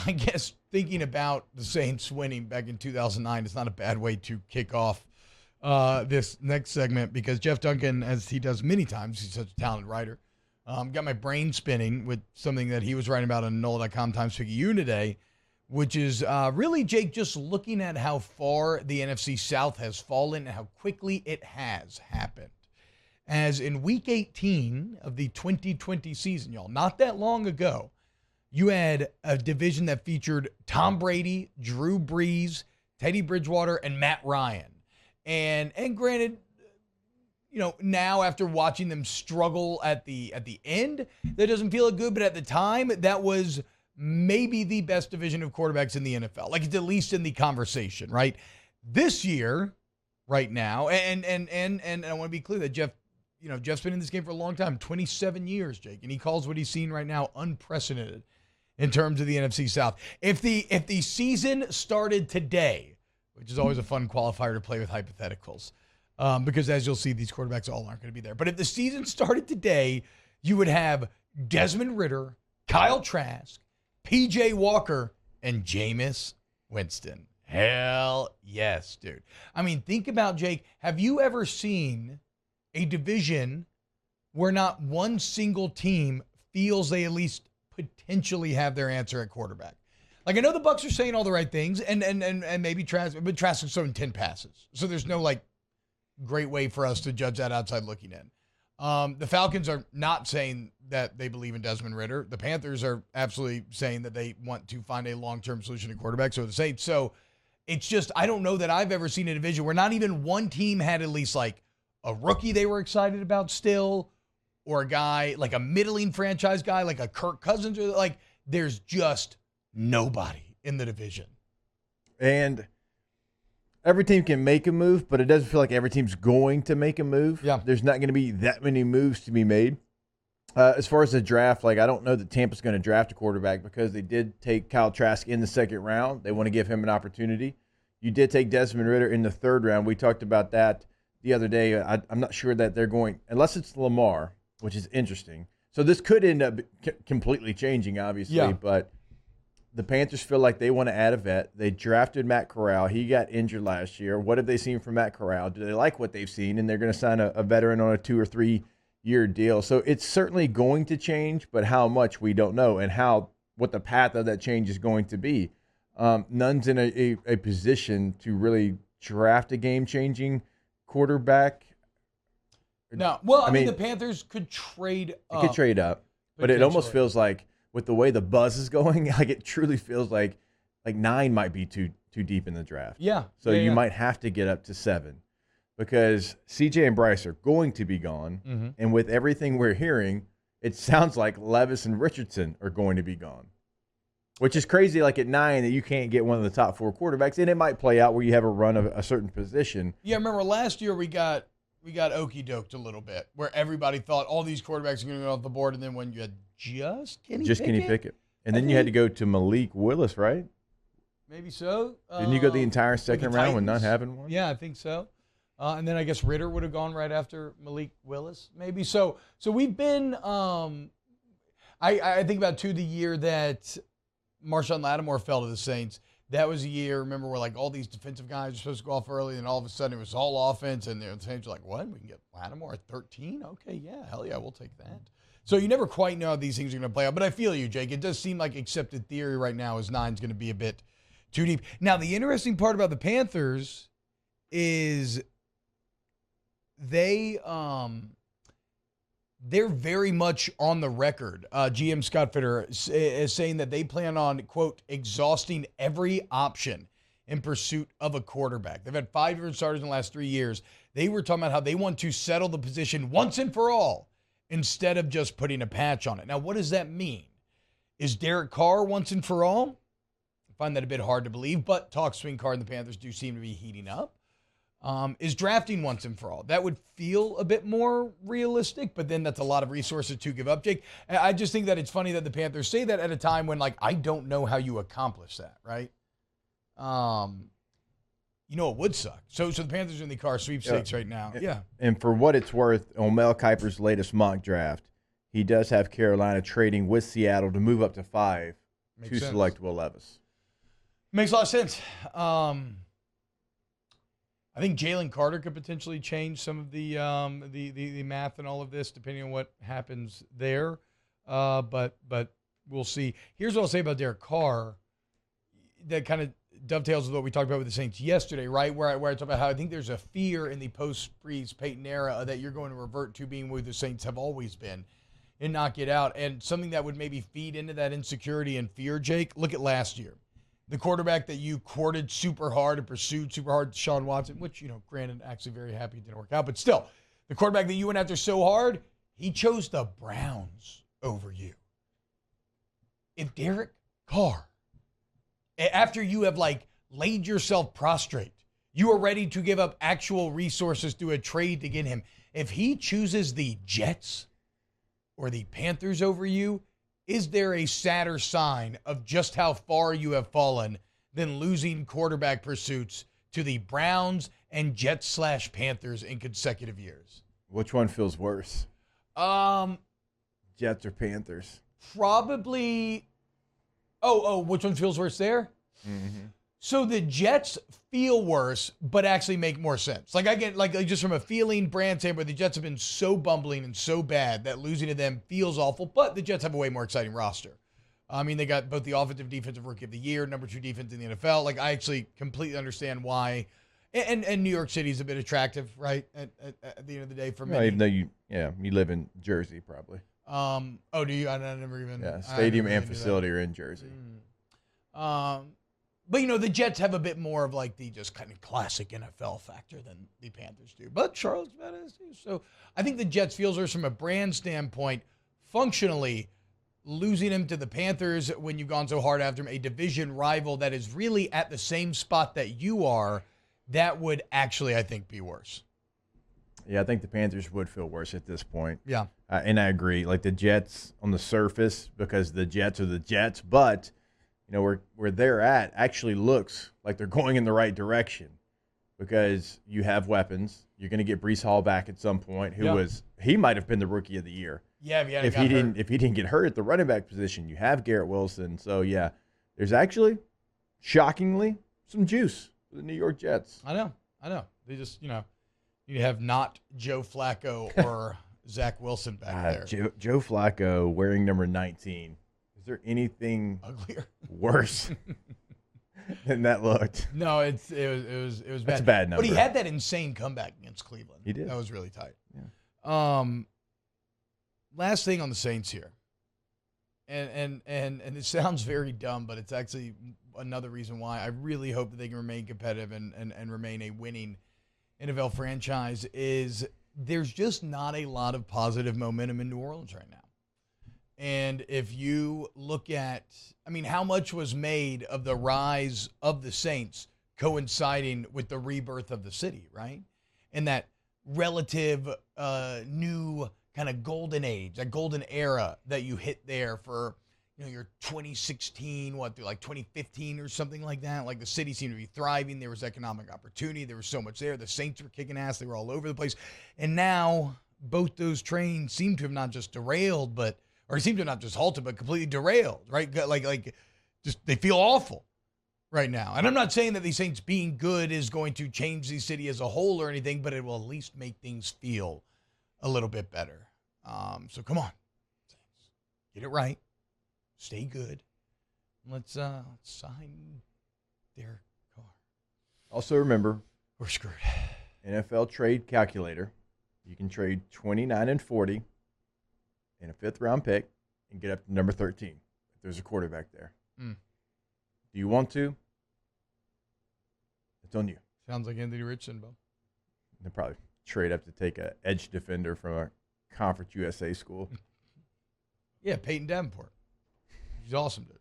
I guess thinking about the Saints winning back in 2009 is not a bad way to kick off this next segment, because Jeff Duncan, as he does many times, he's such a talented writer, got my brain spinning with something that he was writing about on NOLA.com Times Picayune today, which is really, Jake, just looking at how far the NFC South has fallen and how quickly it has happened. As in Week 18 of the 2020 season, y'all, not that long ago, you had a division that featured Tom Brady, Drew Brees, Teddy Bridgewater, and Matt Ryan. And granted, you know, now after watching them struggle at the end, that doesn't feel good. But at the time, that was maybe the best division of quarterbacks in the NFL. Like, it's at least in the conversation, right? This year, right now, and I want to be clear that Jeff's been in this game for a long time, 27 years, Jake, and he calls what he's seen right now unprecedented in terms of the NFC South. If the season started today, which is always a fun qualifier to play with hypotheticals, because as you'll see, these quarterbacks all aren't going to be there. But if the season started today, you would have Desmond Ridder, Kyle Trask, P.J. Walker, and Jameis Winston. Hell yes, dude. I mean, think about, Jake, have you ever seen a division where not one single team feels they at least potentially have their answer at quarterback? Like, I know the Bucs are saying all the right things, and maybe Trask, but Trask is throwing 10 passes. So there's no, like, great way for us to judge that outside looking in. The Falcons are not saying that they believe in Desmond Ridder. The Panthers are absolutely saying that they want to find a long-term solution at quarterback. So the Saints. So it's just, I don't know that I've ever seen a division where not even one team had at least, like, a rookie they were excited about still, or a guy, like a middling franchise guy, like a Kirk Cousins, or like, there's just nobody in the division. And every team can make a move, but it doesn't feel like every team's going to make a move. Yeah. There's not going to be that many moves to be made. As far as the draft, like, I don't know that Tampa's going to draft a quarterback because they did take Kyle Trask in the second round. They want to give him an opportunity. You did take Desmond Ridder in the third round. We talked about that the other day. I'm not sure that they're going, unless it's Lamar, which is interesting. So this could end up completely changing, obviously, yeah. But the Panthers feel like they want to add a vet. They drafted Matt Corral. He got injured last year. What have they seen from Matt Corral? Do they like what they've seen? And they're going to sign a veteran on a 2 or 3 year deal. So it's certainly going to change, but how much we don't know, and what the path of that change is going to be. None's in a position to really draft a game-changing quarterback. No, well, I mean, the Panthers could trade up. It could trade up, but it almost feels like, with the way the buzz is going, like, it truly feels like 9 might be too deep in the draft. Yeah. So you might have to get up to 7, because CJ and Bryce are going to be gone, mm-hmm. and with everything we're hearing, it sounds like Levis and Richardson are going to be gone. Which is crazy, like at 9, that you can't get one of the top 4 quarterbacks, and it might play out where you have a run of a certain position. Yeah, remember last year we got okey-doked a little bit, where everybody thought all these quarterbacks are going to go off the board, and then when you had Kenny Pickett. And then you had to go to Malik Willis, right? Maybe so. Didn't you go the entire second round with not having one? Yeah, I think so. And then I guess Ridder would have gone right after Malik Willis, maybe. So we've been I think about, too, the year that Marshawn Lattimore fell to the Saints. That was a year, remember, where, like, all these defensive guys were supposed to go off early, and all of a sudden it was all offense, and the Saints were like, what? We can get Lattimore at 13? Okay, yeah, hell yeah, we'll take that. So you never quite know how these things are going to play out. But I feel you, Jake. It does seem like accepted theory right now is 9's going to be a bit too deep. Now, the interesting part about the Panthers is they're very much on the record. GM Scott Fitter is saying that they plan on, quote, exhausting every option in pursuit of a quarterback. They've had 5 different starters in the last 3 years. They were talking about how they want to settle the position once and for all, instead of just putting a patch on it. Now, what does that mean? Is Derek Carr once and for all? I find that a bit hard to believe, but talks between Carr and the Panthers do seem to be heating up. Is drafting once and for all? That would feel a bit more realistic, but then that's a lot of resources to give up, Jake. I just think that it's funny that the Panthers say that at a time when, like, I don't know how you accomplish that, right? It would suck. So the Panthers are in the Carr sweepstakes right now. Yeah. And for what it's worth, on Mel Kiper's latest mock draft, he does have Carolina trading with Seattle to move up to 5 Makes sense. select Will Levis. Makes a lot of sense. I think Jalen Carter could potentially change some of the math and all of this, depending on what happens there. But we'll see. Here's what I'll say about Derek Carr. That kind of dovetails with what we talked about with the Saints yesterday, right? Where I talk about how I think there's a fear in the post-Breeze Peyton era that you're going to revert to being where the Saints have always been and not get out. And something that would maybe feed into that insecurity and fear, Jake, look at last year. The quarterback that you courted super hard and pursued super hard, Deshaun Watson, which, granted, actually very happy it didn't work out. But still, the quarterback that you went after so hard, he chose the Browns over you. If Derek Carr, after you have laid yourself prostrate, you are ready to give up actual resources through a trade to get him. If he chooses the Jets or the Panthers over you, is there a sadder sign of just how far you have fallen than losing quarterback pursuits to the Browns and Jets/Panthers in consecutive years? Which one feels worse? Jets or Panthers? Probably. Oh, which one feels worse there? Mm-hmm. So the Jets feel worse, but actually make more sense. I get just from a feeling brand standpoint, the Jets have been so bumbling and so bad that losing to them feels awful, but the Jets have a way more exciting roster. I mean, they got both the offensive defensive rookie of the year, number 2 defense in the NFL. I actually completely understand why. And New York City is a bit attractive, right? At the end of the day for me. Even though you live in Jersey probably. Do you? I never even. Yeah, stadium and facility are in Jersey. But, the Jets have a bit more of the just kind of classic NFL factor than the Panthers do. But Charlotte's badass too. So I think the Jets feels worse from a brand standpoint. Functionally, losing him to the Panthers when you've gone so hard after him, a division rival that is really at the same spot that you are, that would actually, I think, be worse. Yeah, I think the Panthers would feel worse at this point. Yeah. And I agree. The Jets on the surface, because the Jets are the Jets, but where they're at actually looks like they're going in the right direction because you have weapons. You're going to get Breece Hall back at some point, he might have been the rookie of the year. Yeah, if he didn't get hurt at the running back position. You have Garrett Wilson. So yeah, there's actually shockingly some juice for the New York Jets. I know. They just, you have not Joe Flacco or Zach Wilson back there. Joe Flacco wearing number 19. Is there anything uglier, worse than that looked? No, it was bad. That's a bad number. But he had that insane comeback against Cleveland. He did. That was really tight. Yeah. Last thing on the Saints here, and it sounds very dumb, but it's actually another reason why I really hope that they can remain competitive and remain a winning NFL franchise is there's just not a lot of positive momentum in New Orleans right now. And if you look at, how much was made of the rise of the Saints coinciding with the rebirth of the city, right? And that relative new kind of golden age, that golden era that you hit there for, your 2016, through 2015 or something like that. The city seemed to be thriving. There was economic opportunity. There was so much there. The Saints were kicking ass. They were all over the place. And now both those trains seem to have not just derailed, or seem to have not just halted, but completely derailed, right? Just they feel awful right now. And I'm not saying that the Saints being good is going to change the city as a whole or anything, but it will at least make things feel a little bit better. So come on, Saints, get it right. Stay good. Let's sign Derek Carr. Also remember, we're screwed. NFL trade calculator. You can trade 29 and 40 and a 5th round pick and get up to number 13 if there's a quarterback there. Do you want to? It's on you. Sounds like Anthony Richardson, Bo. They'll probably trade up to take an edge defender from a Conference USA school. Yeah, Peyton Davenport. He's awesome, dude.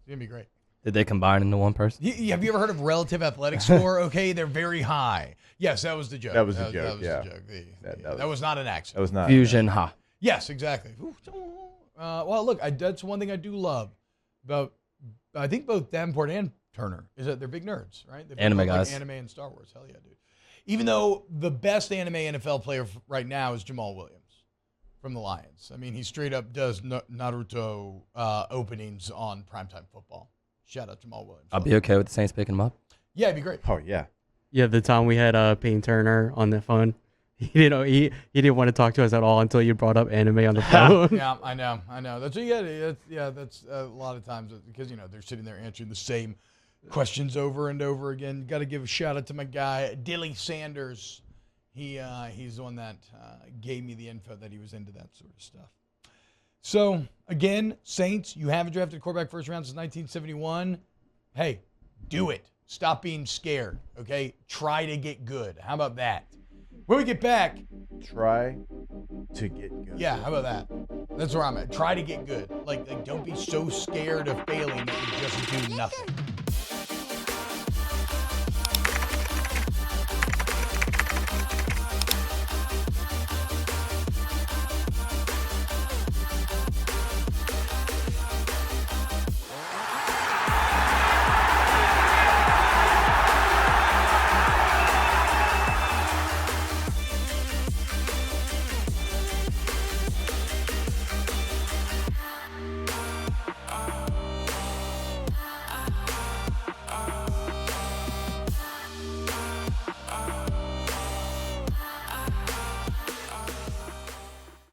He's going to be great. Did they combine into one person? Have you ever heard of relative athletic score? Okay, they're very high. Yes, that was the joke. That was the joke, yeah. That was not an accident. That was not. Fusion, ha. Yes, exactly. Well, look, that's one thing I do love about, I think both Davenport and Turner, is that they're big nerds, right? They anime guys. Anime and Star Wars. Hell yeah, dude. Even though the best anime NFL player right now is Jamal Williams. from the Lions. I mean, he straight up does Naruto openings on primetime football. Shout out Jamal Williams. I'll be okay with the Saints picking him up. Yeah, it'd be great. Oh yeah. Yeah, the time we had Payne Turner on the phone, he didn't want to talk to us at all until you brought up anime on the phone. Yeah, I know. That's what you get. That's a lot of times because they're sitting there answering the same questions over and over again. Got to give a shout out to my guy Dilly Sanders. He's the one that gave me the info that he was into that sort of stuff. So, again, Saints, you haven't drafted a quarterback first round since 1971. Hey, do it. Stop being scared, okay? Try to get good. How about that? When we get back... Try to get good. Yeah, how about that? That's where I'm at. Try to get good. Like don't be so scared of failing that you just do nothing.